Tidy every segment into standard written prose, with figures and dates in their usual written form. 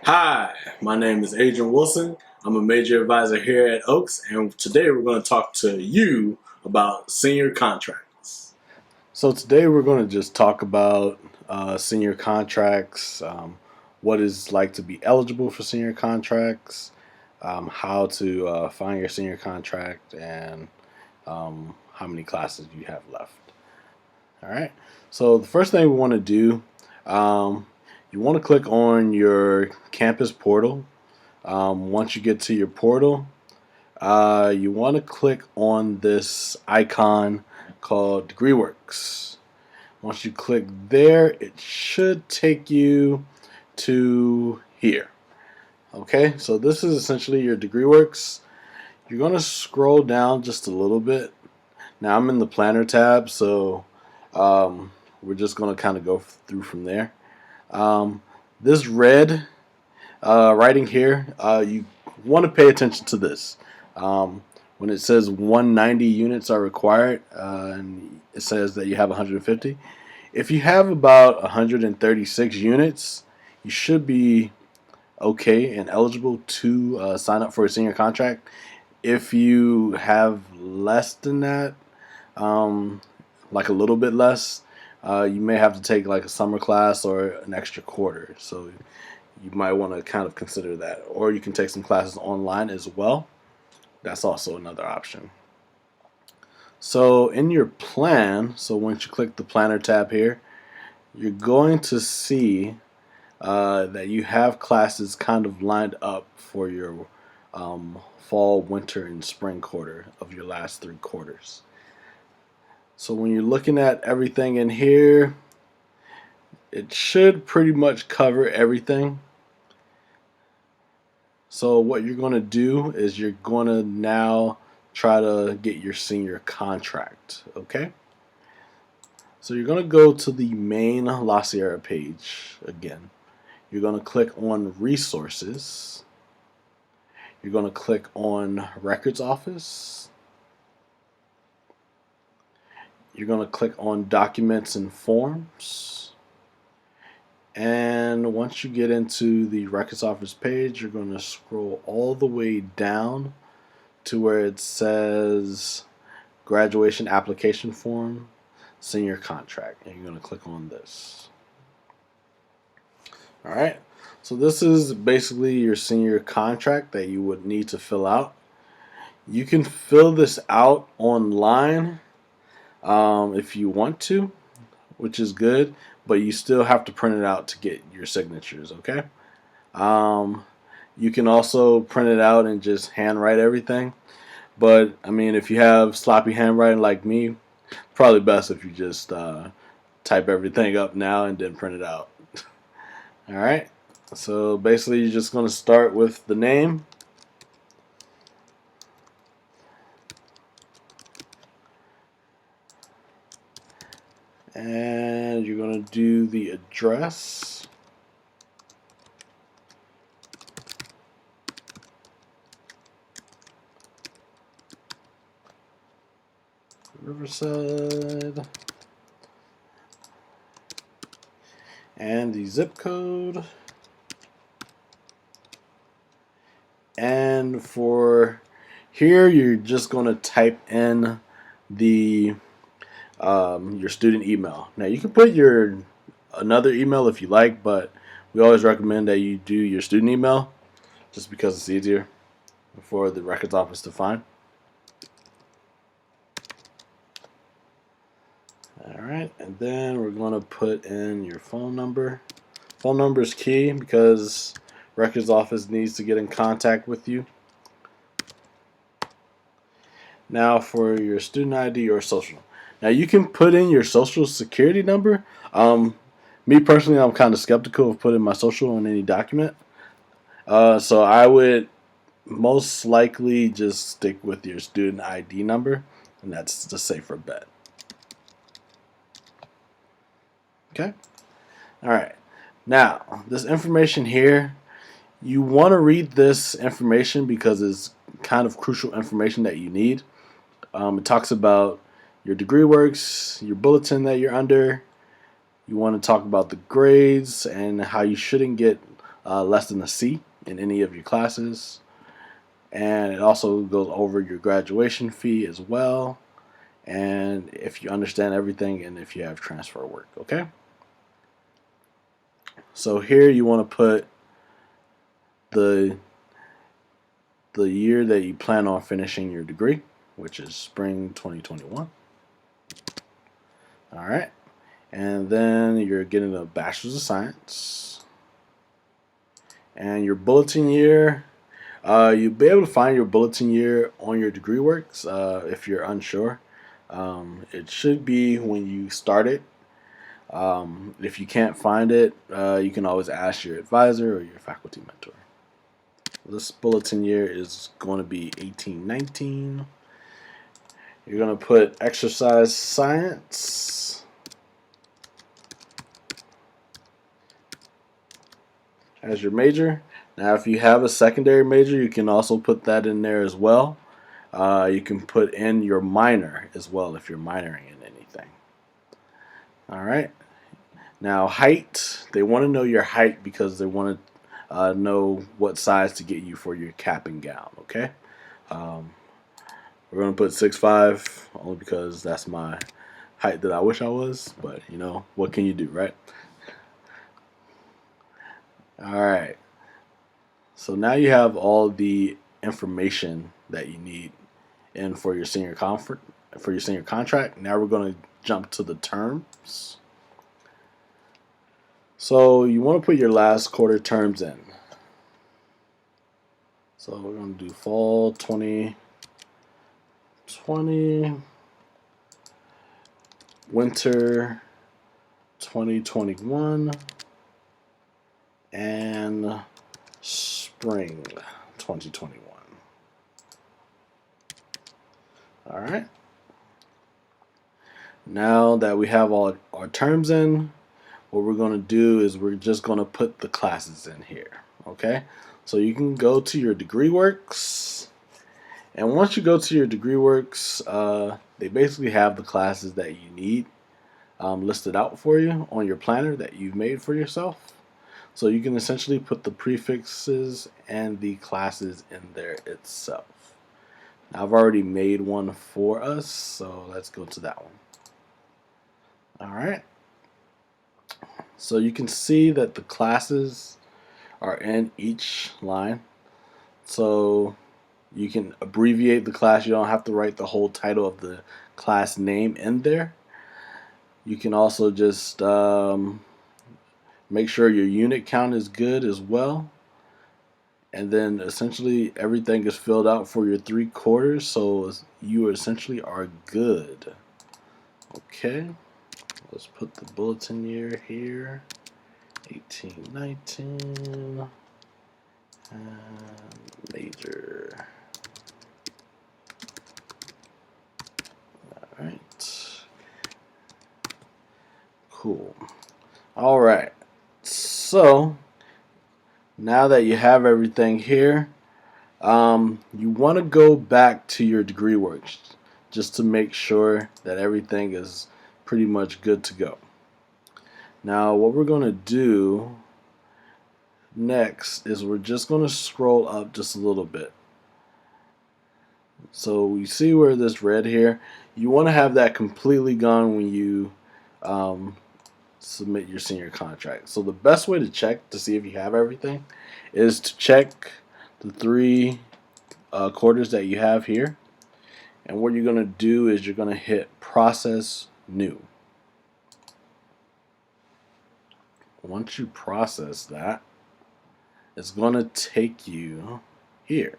Hi, my name is Adrian Wilson. I'm a major advisor here at Oaks, and today we're going to talk to you about senior contracts. So today we're going to just talk about senior contracts, what it's like to be eligible for senior contracts, how to find your senior contract, and how many classes you have left. All right. So the first thing we want to do, um, you want to click on your campus portal. Once you get to your portal, you want to click on this icon called DegreeWorks. Once you click there, it should take you to here. Okay, so this is essentially your DegreeWorks. You're going to scroll down just a little bit. Now I'm in the planner tab, so we're just going to kind of go through from there. This red writing here, you want to pay attention to this. When it says 190 units are required, and it says that you have 150. If you have about 136 units, you should be okay and eligible to sign up for a senior contract. If you have less than that, like a little bit less, you may have to take like a summer class or an extra quarter. So you might want to kind of consider that. Or you can take some classes online as well. That's also another option. So in your plan, so once you click the planner tab here, you're going to see that you have classes kind of lined up for your fall, winter, and spring quarter of your last 3 quarters. So when you're looking at everything in here, it should pretty much cover everything. So what you're going to do is you're going to now try to get your senior contract, okay? So you're going to go to the main La Sierra page again. You're going to click on Resources. You're going to click on Records Office. You're going to click on Documents and Forms. And once you get into the Records Office page, you're going to scroll all the way down to where it says Graduation Application Form, Senior Contract. And you're going to click on this. Alright, so this is basically your senior contract that you would need to fill out. You can fill this out online if you want to, which is good, but you still have to print it out to get your signatures, okay? You can also print it out and just handwrite everything, but I mean, if you have sloppy handwriting like me, probably best if you just type everything up now and then print it out. Alright, so basically you're just going to start with the name. And you're going to do the address. Riverside. And the zip code. And for here, you're just going to type in the your student email. Now you can put your another email if you like, but we always recommend that you do your student email just because it's easier for the records office to find. Alright, and then we're going to put in your phone number. Phone number is key because records office needs to get in contact with you. Now for your student ID or social. Now you can put in your social security number. Me personally, I'm kind of skeptical of putting my social in any document. So I would most likely just stick with your student ID number, and that's the safer bet. Okay? Alright. Now, this information here, you want to read this information because it's kind of crucial information that you need. It talks about your degree works, your bulletin that you're under. You want to talk about the grades and how you shouldn't get less than a C in any of your classes. And it also goes over your graduation fee as well, and if you understand everything and if you have transfer work. Okay, so here you want to put the year that you plan on finishing your degree, which is spring 2021. All right, and then you're getting a bachelor's of science, and your bulletin year. You'll be able to find your bulletin year on your degree works if you're unsure. It should be when you start it. If you can't find it, you can always ask your advisor or your faculty mentor. This bulletin year is going to be 1819. You're going to put exercise science. As your major. Now, if you have a secondary major, you can also put that in there as well. You can put in your minor as well if you're minoring in anything. All right. Now, height. They want to know your height because they want to know what size to get you for your cap and gown. Okay. We're going to put 6'5", only because that's my height that I wish I was. But, you know, what can you do, right? All right. So now you have all the information that you need in for your senior contract. Now we're going to jump to the terms. So you want to put your last quarter terms in. So we're going to do fall 2020, winter 2021, and spring 2021. All right. Now that we have all our terms in, what we're going to do is we're just going to put the classes in here. Okay. So you can go to your degree works, and once you go to your degree works, they basically have the classes that you need listed out for you on your planner that you've made for yourself. So you can essentially put the prefixes and the classes in there itself. Now, I've already made one for us, so let's go to that one. All right. So you can see that the classes are in each line. So you can abbreviate the class. You don't have to write the whole title of the class name in there. You can also just make sure your unit count is good as well. And then essentially everything is filled out for your 3 quarters, so you essentially are good. Okay, let's put the bulletin year here, 1819, and major. All right, cool. All right, so now that you have everything here, you want to go back to your degree works just to make sure that everything is pretty much good to go. Now, what we're going to do next is we're just going to scroll up just a little bit. So we see where this red here, you want to have that completely gone when you submit your senior contract. So the best way to check to see if you have everything is to check the 3 quarters that you have here, and what you're going to do is you're going to hit process new. Once you process that, it's going to take you here.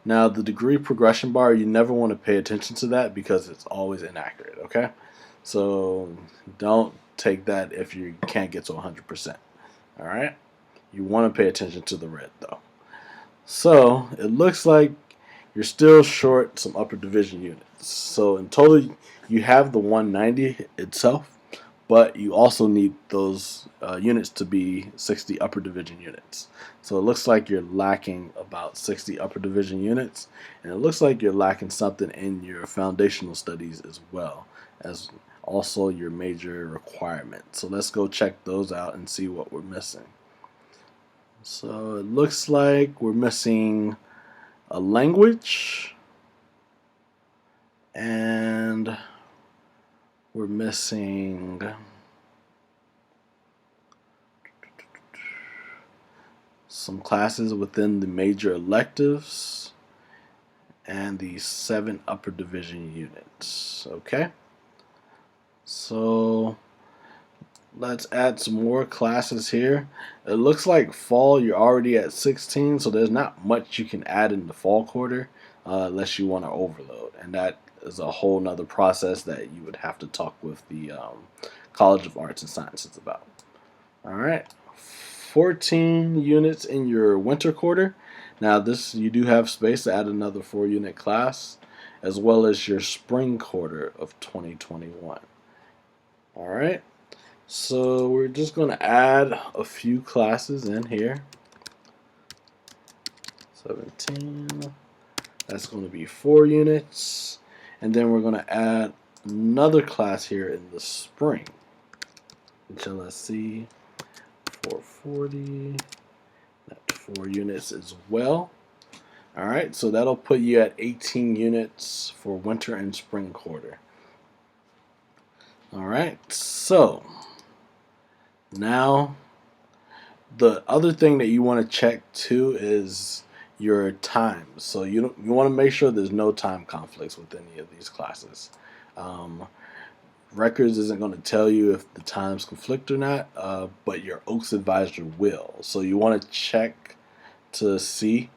Now, the degree progression bar, you never want to pay attention to that because it's always inaccurate, okay? So don't take that if you can't get to 100%. All right? You want to pay attention to the red, though. So it looks like you're still short some upper division units. So in total, you have the 190 itself, but you also need those units to be 60 upper division units. So it looks like you're lacking about 60 upper division units, and it looks like you're lacking something in your foundational studies as well as also your major requirements. So let's go check those out and see what we're missing. So it looks like we're missing a language, and we're missing some classes within the major electives and the 7 upper division units. Okay, so let's add some more classes here. It looks like fall, you're already at 16, so there's not much you can add in the fall quarter unless you want to overload. And that is a whole nother process that you would have to talk with the College of Arts and Sciences about. All right, 14 units in your winter quarter. Now this, you do have space to add another 4-unit class, as well as your spring quarter of 2021. All right. So we're just going to add a few classes in here. 17. That's going to be 4 units. And then we're going to add another class here in the spring. HLSC 440. That's 4 units as well. Alright, so that'll put you at 18 units for winter and spring quarter. Alright, so now, the other thing that you want to check too is your times. So you want to make sure there's no time conflicts with any of these classes. Records isn't going to tell you if the times conflict or not, but your Oaks advisor will. So you want to check to see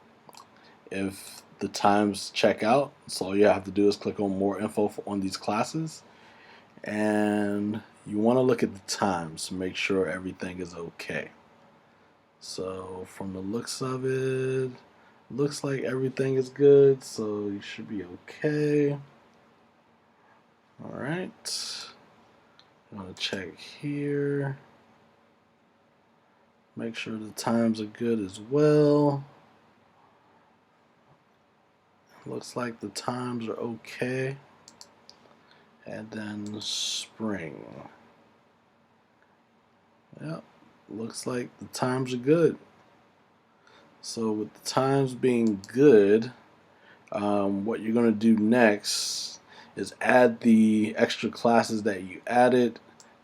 if the times check out. So all you have to do is click on more info on these classes, and you want to look at the times to make sure everything is okay. So from the looks of it, looks like everything is good, so you should be okay. Alright, I'm going to check here, make sure the times are good as well. Looks like the times are okay. And then spring. Yep, looks like the times are good. So with the times being good, what you're going to do next is add the extra classes that you added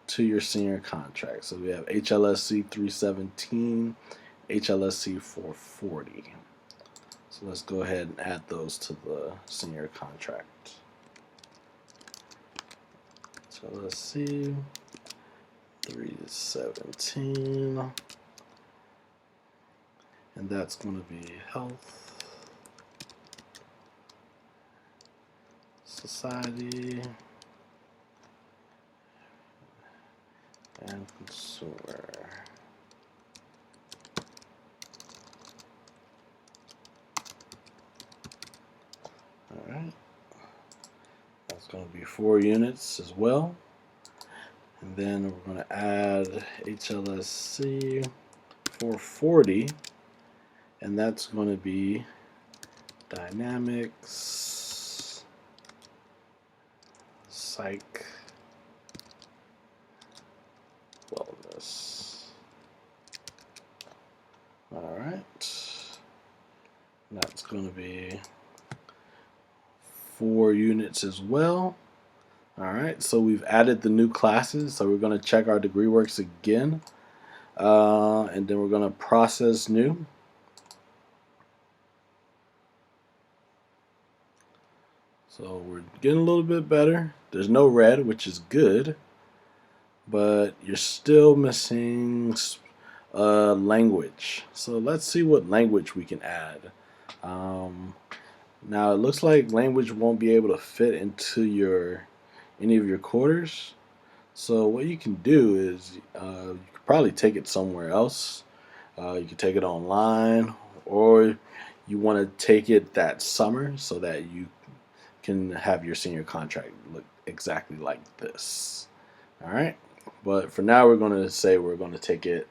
to your senior contract. So we have HLSC 317, HLSC 440. So let's go ahead and add those to the senior contract. So let's see, 317, and that's going to be health, society, and consumer. Alright, that's going to be 4 units as well. And then we're going to add HLSC 440, and that's going to be dynamics, psych, wellness. Alright, that's going to be 4 units as well. Alright, so we've added the new classes, so we're going to check our degree works again, and then we're going to process new. So we're getting a little bit better. There's no red, which is good, but you're still missing language. So let's see what language we can add. Now it looks like language won't be able to fit into any of your quarters. So what you can do is you could probably take it somewhere else. You can take it online, or you want to take it that summer so that you can have your senior contract look exactly like this. Alright, but for now we're going to say we're going to take it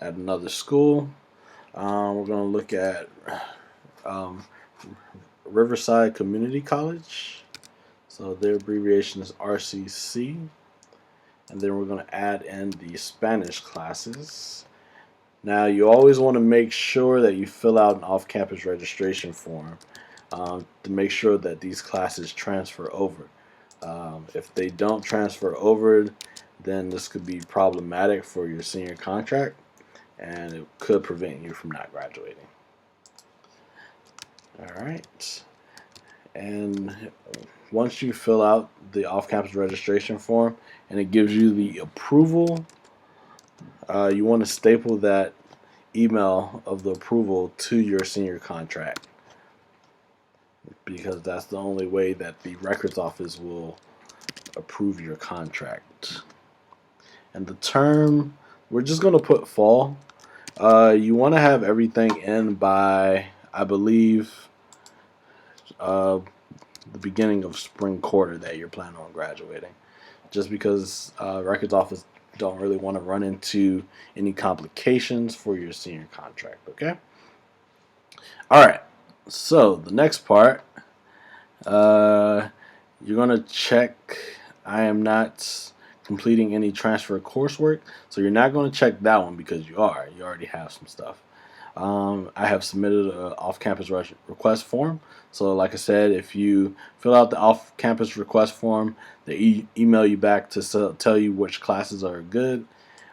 at another school. We're going to look at Riverside Community College. So their abbreviation is RCC. And then we're going to add in the Spanish classes. Now, you always want to make sure that you fill out an off-campus registration form to make sure that these classes transfer over. If they don't transfer over, then this could be problematic for your senior contract, and it could prevent you from not graduating. All right. And once you fill out the off-campus registration form and it gives you the approval, you want to staple that email of the approval to your senior contract, because that's the only way that the records office will approve your contract. And the term, we're just going to put fall. You want to have everything in by, I believe, the beginning of spring quarter that you're planning on graduating. Just because records office don't really want to run into any complications for your senior contract, okay? All right, so the next part, you're going to check I am not completing any transfer coursework. So you're not going to check that one because you already have some stuff. I have submitted an off-campus request form. So like I said, if you fill out the off-campus request form, they email you back to tell you which classes are good.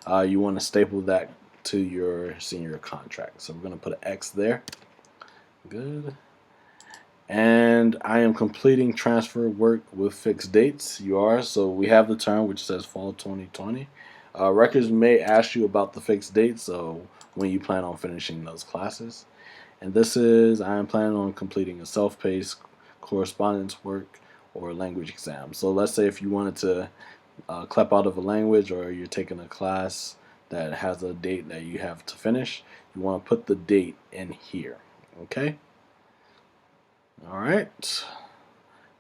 You want to staple that to your senior contract. So we're going to put an X there. Good. And I am completing transfer work with fixed dates. You are. So we have the term which says fall 2020. Records may ask you about the fixed date, so when you plan on finishing those classes. And this is, I am planning on completing a self-paced correspondence work or language exam. So let's say if you wanted to clap out of a language, or you're taking a class that has a date that you have to finish, you want to put the date in here. Okay? Alright.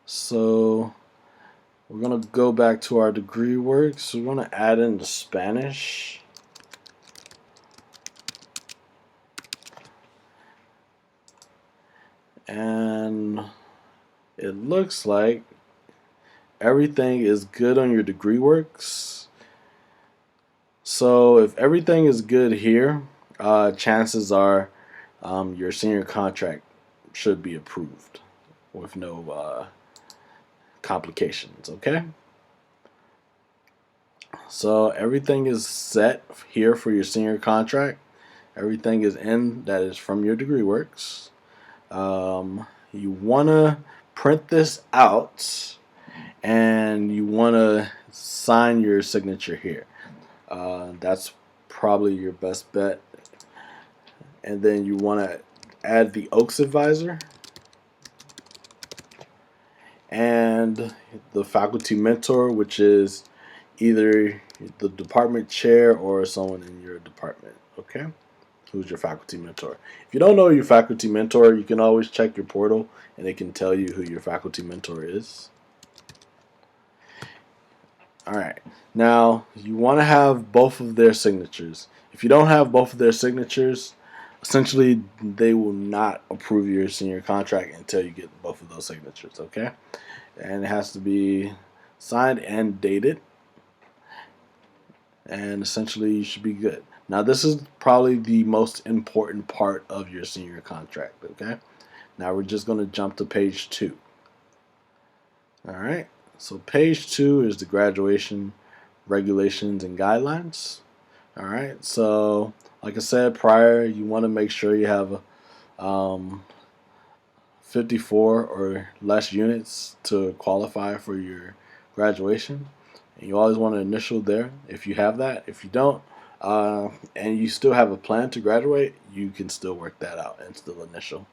So we're going to go back to our degree work. So we're going to add in the Spanish. And it looks like everything is good on your degree works. So if everything is good here, chances are your senior contract should be approved with no complications, okay? So everything is set here for your senior contract. Everything is in that is from your degree works. You want to print this out and you want to sign your signature here. That's probably your best bet. And then you want to add the Oaks advisor and the faculty mentor, which is either the department chair or someone in your department, okay? Who's your faculty mentor. If you don't know your faculty mentor, you can always check your portal and it can tell you who your faculty mentor is. Alright, now you want to have both of their signatures. If you don't have both of their signatures, essentially they will not approve your senior contract until you get both of those signatures, okay? And it has to be signed and dated, and essentially you should be good. Now this is probably the most important part of your senior contract, okay? Now we're just going to jump to page 2. Alright, so page 2 is the graduation regulations and guidelines. Alright, so like I said prior, you want to make sure you have 54 or less units to qualify for your graduation. And you always want to initial there if you have that. If you don't, and you still have a plan to graduate, you can still work that out and still initial.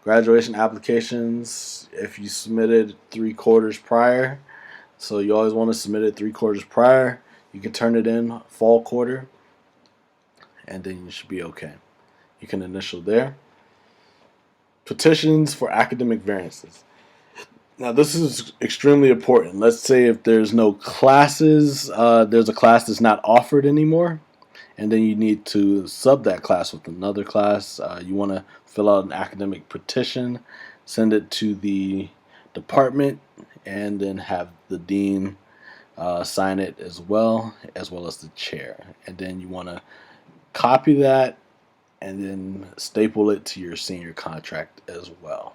Graduation applications, if you submitted 3 quarters prior, so you always want to submit it 3 quarters prior, you can turn it in fall quarter, and then you should be okay. You can initial there. Petitions for academic variances. Now this is extremely important. Let's say if there's no classes, there's a class that's not offered anymore, and then you need to sub that class with another class. You want to fill out an academic petition, send it to the department, and then have the dean sign it as well as the chair. And then you want to copy that and then staple it to your senior contract as well.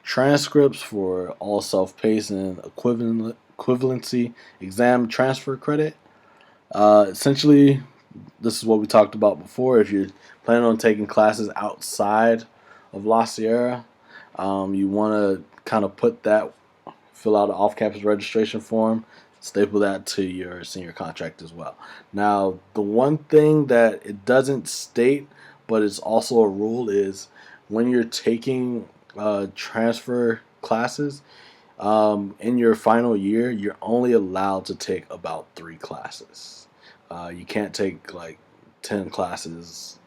Transcripts for all self-paced and equivalency exam transfer credit. Essentially, this is what we talked about before. If you're planning on taking classes outside of La Sierra, you want to kind of fill out an off-campus registration form, staple that to your senior contract as well. Now, the one thing that it doesn't state, but it's also a rule, is when you're taking transfer classes, in your final year, you're only allowed to take about 3 classes. You can't take like 10 classes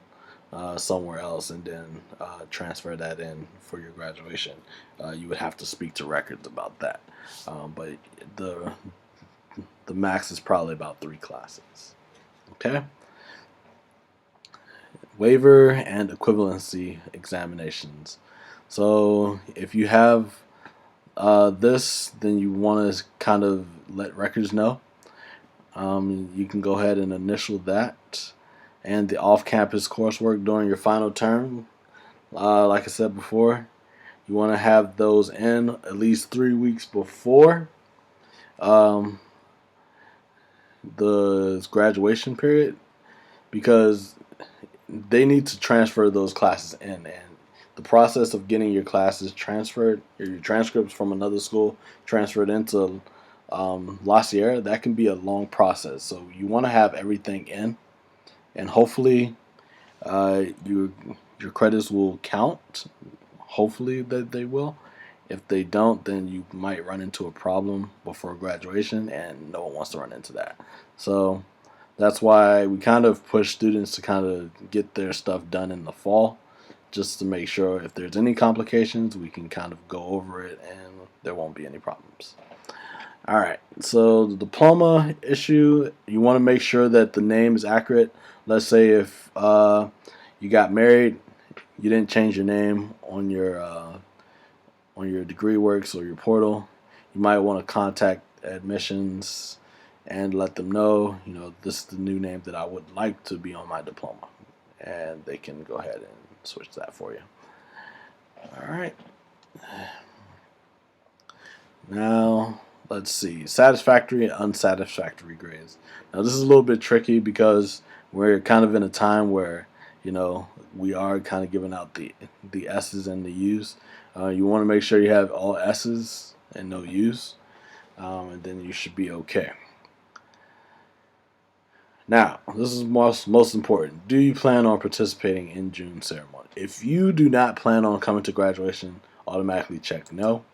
somewhere else and then transfer that in for your graduation. You would have to speak to records about that. But the max is probably about 3 classes. Okay. Waiver and equivalency examinations. So if you have this, then you want to kind of let records know. You can go ahead and initial that. And the off-campus coursework during your final term, like I said before, you want to have those in at least 3 weeks before the graduation period, because they need to transfer those classes in, and the process of getting your classes transferred, or your transcripts from another school transferred into La Sierra, that can be a long process. So you want to have everything in, and hopefully your credits will count. Hopefully that they will. If they don't, then you might run into a problem before graduation, and no one wants to run into that. So that's why we kind of push students to kind of get their stuff done in the fall, just to make sure if there's any complications, we can kind of go over it and there won't be any problems. All right, so the diploma issue, you want to make sure that the name is accurate. Let's say if you got married, you didn't change your name on your DegreeWorks or your portal, you might want to contact admissions and let them know, this is the new name that I would like to be on my diploma, and they can go ahead and switch that for you. All right. Now, let's see. Satisfactory and unsatisfactory grades. Now, this is a little bit tricky because we're kind of in a time where, we are kind of giving out the S's and the U's. You want to make sure you have all S's and no U's, and then you should be okay. Now, this is most important. Do you plan on participating in June ceremony? If you do not plan on coming to graduation, automatically check no.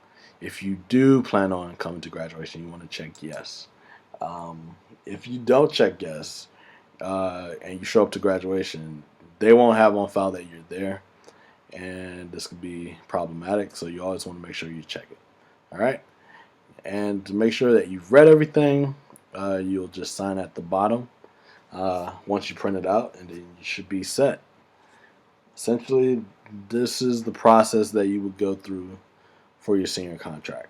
If you do plan on coming to graduation, you want to check yes. If you don't check yes, and you show up to graduation, they won't have on file that you're there, and this could be problematic, so you always want to make sure you check it. All right? And to make sure that you've read everything, you'll just sign at the bottom once you print it out, and then you should be set. Essentially, this is the process that you would go through for your senior contract.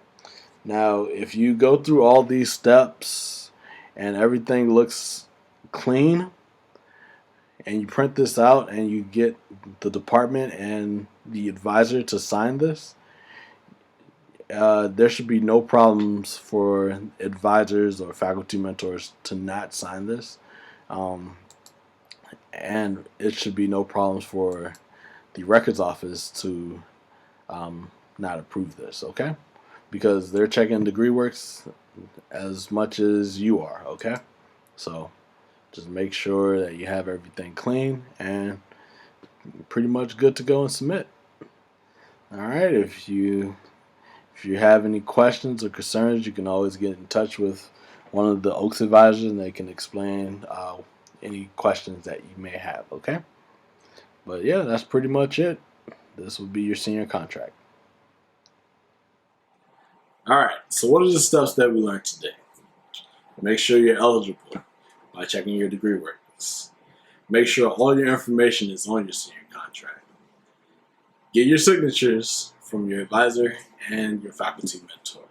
Now, if you go through all these steps and everything looks clean, and you print this out and you get the department and the advisor to sign this, there should be no problems for advisors or faculty mentors to not sign this. And it should be no problems for the records office to not approve this, okay? Because they're checking DegreeWorks as much as you are, okay? So just make sure that you have everything clean and pretty much good to go and submit. All right, if you have any questions or concerns, you can always get in touch with one of the Oaks advisors, and they can explain any questions that you may have, okay? But yeah, that's pretty much it. This would be your senior contract. All right, so what are the steps that we learned today? Make sure you're eligible by checking your DegreeWorks. Make sure all your information is on your senior contract. Get your signatures from your advisor and your faculty mentor.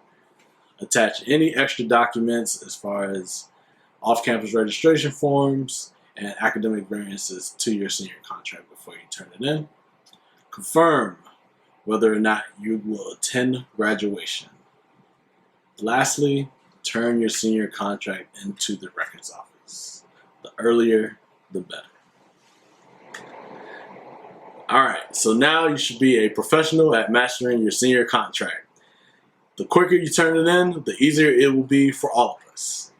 Attach any extra documents as far as off-campus registration forms and academic variances to your senior contract before you turn it in. Confirm whether or not you will attend graduation. Lastly, turn your senior contract into the records office. The earlier, the better. Alright, so now you should be a professional at mastering your senior contract. The quicker you turn it in, the easier it will be for all of us.